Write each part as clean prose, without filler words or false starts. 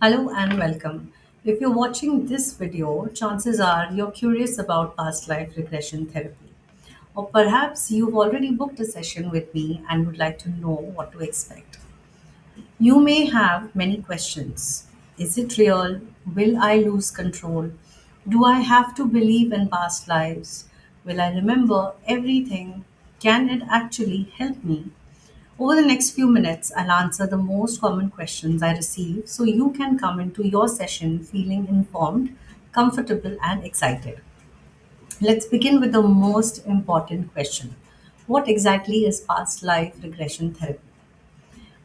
Hello and welcome. If you're watching this video, chances are you're curious about past life regression therapy. Or perhaps you've already booked a session with me and would like to know what to expect. You may have many questions. Is it real? Will I lose control? Do I have to believe in past lives? Will I remember everything? Can it actually help me? Over the next few minutes, I'll answer the most common questions I receive so you can come into your session feeling informed, comfortable, and excited. Let's begin with the most important question. What exactly is past life regression therapy?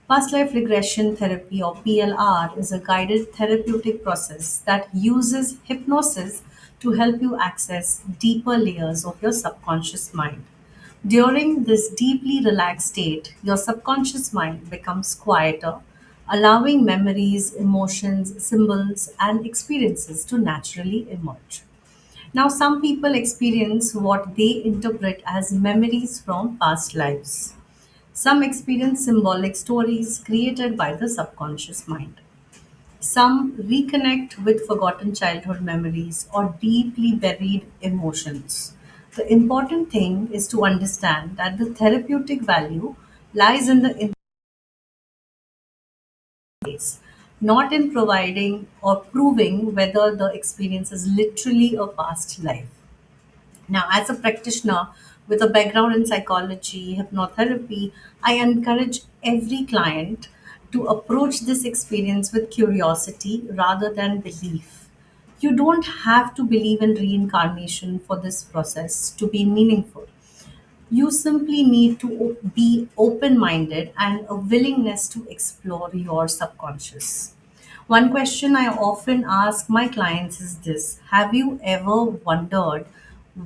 Past life regression therapy, or PLR, is a guided therapeutic process that uses hypnosis to help you access deeper layers of your subconscious mind. During this deeply relaxed state, your subconscious mind becomes quieter, allowing memories, emotions, symbols, and experiences to naturally emerge. Now, some people experience what they interpret as memories from past lives. Some experience symbolic stories created by the subconscious mind. Some reconnect with forgotten childhood memories or deeply buried emotions. The important thing is to understand that the therapeutic value lies in the interface, not in providing or proving whether the experience is literally a past life. Now, as a practitioner with a background in psychology, hypnotherapy, I encourage every client to approach this experience with curiosity rather than belief. You don't have to believe in reincarnation for this process to be meaningful. You simply need to be open minded and a willingness to explore your subconscious. One question I often ask my clients is this: have you ever wondered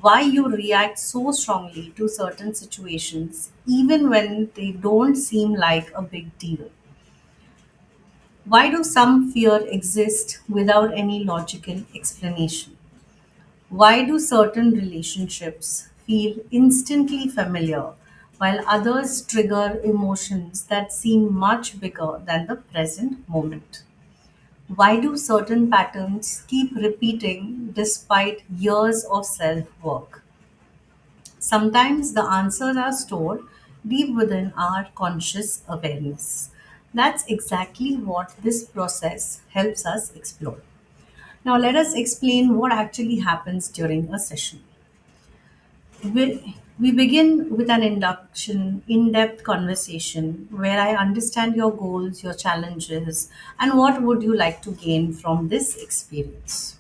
why you react so strongly to certain situations, even when they don't seem like a big deal? Why do some fear exist without any logical explanation? Why do certain relationships feel instantly familiar while others trigger emotions that seem much bigger than the present moment? Why do certain patterns keep repeating despite years of self work? Sometimes the answers are stored deep within our conscious awareness. That's exactly what this process helps us explore. Now, let us explain what actually happens during a session. We begin with an induction, in depth conversation where I understand your goals, your challenges, and what would you like to gain from this experience.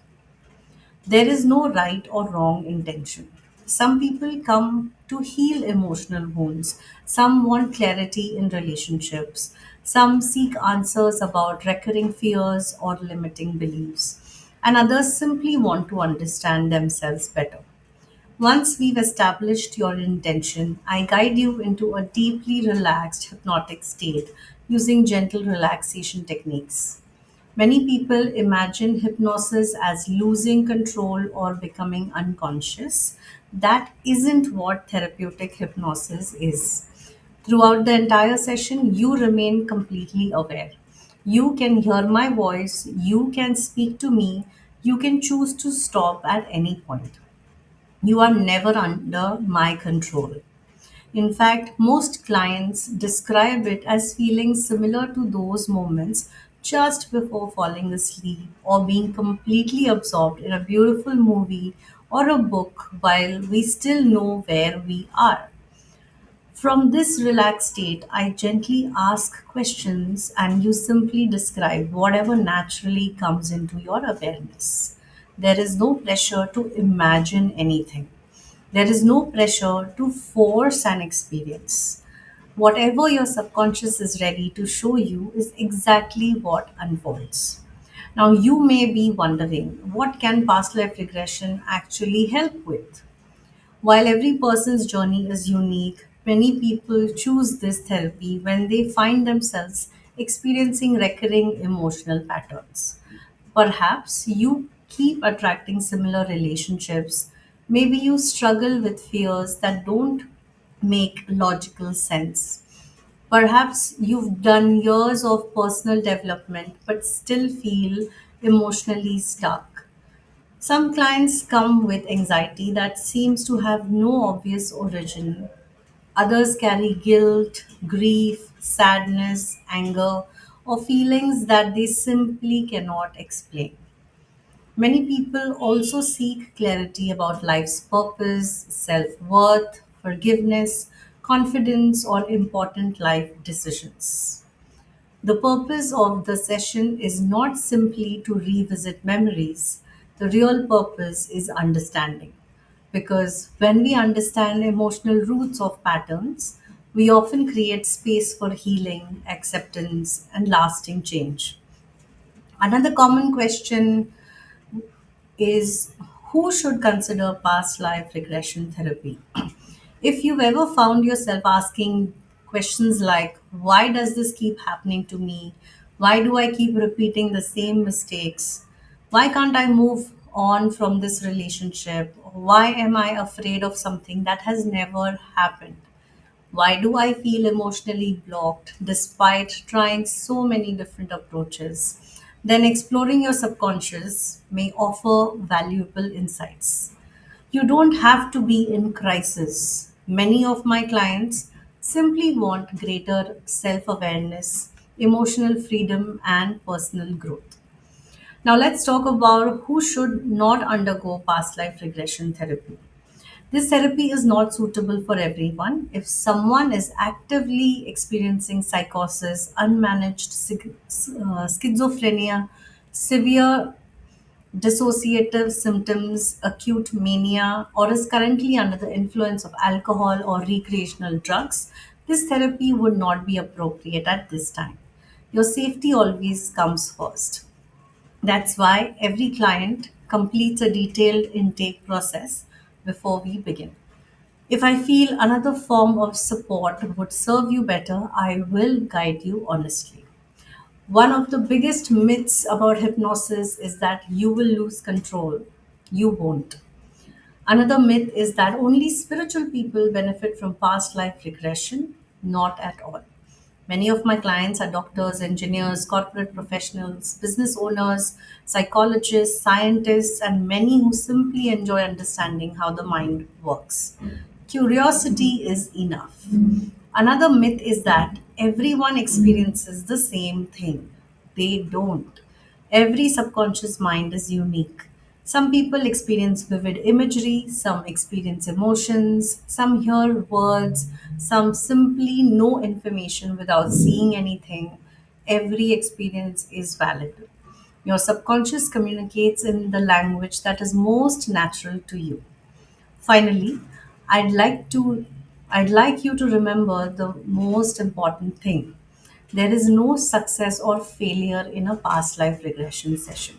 There is no right or wrong intention. Some people come to heal emotional wounds, some want clarity in relationships, some seek answers about recurring fears or limiting beliefs, and others simply want to understand themselves better. Once we've established your intention, I guide you into a deeply relaxed hypnotic state using gentle relaxation techniques. Many people imagine hypnosis as losing control or becoming unconscious. That isn't what therapeutic hypnosis is. Throughout the entire session, you remain completely aware. You can hear my voice, you can speak to me, you can choose to stop at any point. You are never under my control. In fact, most clients describe it as feeling similar to those moments just before falling asleep or being completely absorbed in a beautiful movie or a book while we still know where we are. From this relaxed state, I gently ask questions and you simply describe whatever naturally comes into your awareness. There is no pressure to imagine anything. There is no pressure to force an experience. Whatever your subconscious is ready to show you is exactly what unfolds. Now, you may be wondering, what can past life regression actually help with? While every person's journey is unique, many people choose this therapy when they find themselves experiencing recurring emotional patterns. Perhaps you keep attracting similar relationships. Maybe you struggle with fears that don't make logical sense. Perhaps you've done years of personal development but still feel emotionally stuck. Some clients come with anxiety that seems to have no obvious origin. Others carry guilt, grief, sadness, anger, or feelings that they simply cannot explain. Many people also seek clarity about life's purpose, self worth, forgiveness, confidence, or important life decisions. The purpose of the session is not simply to revisit memories, the real purpose is understanding. Because when we understand emotional roots of patterns, we often create space for healing, acceptance, and lasting change. Another common question is, who should consider past life regression therapy? If you've ever found yourself asking questions like, why does this keep happening to me? Why do I keep repeating the same mistakes? Why can't I move on from this relationship? Why am I afraid of something that has never happened? Why do I feel emotionally blocked despite trying so many different approaches? Then exploring your subconscious may offer valuable insights. You don't have to be in crisis. Many of my clients simply want greater self awareness, emotional freedom, and personal growth. Now, let's talk about who should not undergo past life regression therapy. This therapy is not suitable for everyone. If someone is actively experiencing psychosis, unmanaged schizophrenia, severe dissociative symptoms, acute mania, or is currently under the influence of alcohol or recreational drugs, this therapy would not be appropriate at this time. Your safety always comes first. That's why every client completes a detailed intake process before we begin. If I feel another form of support would serve you better, I will guide you honestly. One of the biggest myths about hypnosis is that you will lose control. You won't. Another myth is that only spiritual people benefit from past life regression. Not at all. Many of my clients are doctors, engineers, corporate professionals, business owners, psychologists, scientists, and many who simply enjoy understanding how the mind works. Curiosity is enough. Another myth is that everyone experiences the same thing. They don't. Every subconscious mind is unique. Some people experience vivid imagery, some experience emotions, some hear words, some simply know information without seeing anything. Every experience is valid. Your subconscious communicates in the language that is most natural to you. Finally, I'd like to I'd like you to remember the most important thing. There is no success or failure in a past life regression session.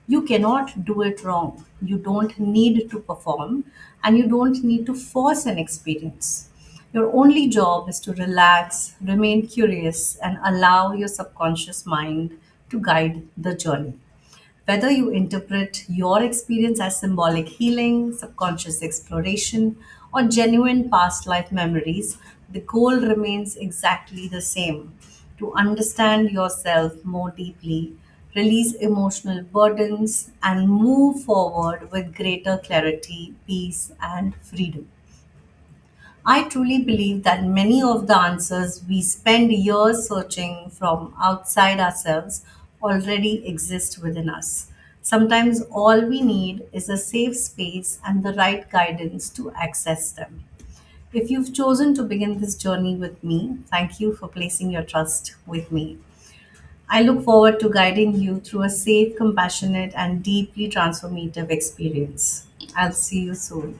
You cannot do it wrong. You don't need to perform and you don't need to force an experience. Your only job is to relax, remain curious, and allow your subconscious mind to guide the journey. Whether you interpret your experience as symbolic healing, subconscious exploration, or genuine past life memories, the goal remains exactly the same: to understand yourself more deeply, release emotional burdens, and move forward with greater clarity, peace, and freedom. I truly believe that many of the answers we spend years searching from outside ourselves already exist within us. Sometimes all we need is a safe space and the right guidance to access them. If you've chosen to begin this journey with me, thank you for placing your trust with me. I look forward to guiding you through a safe, compassionate, and deeply transformative experience. I'll see you soon.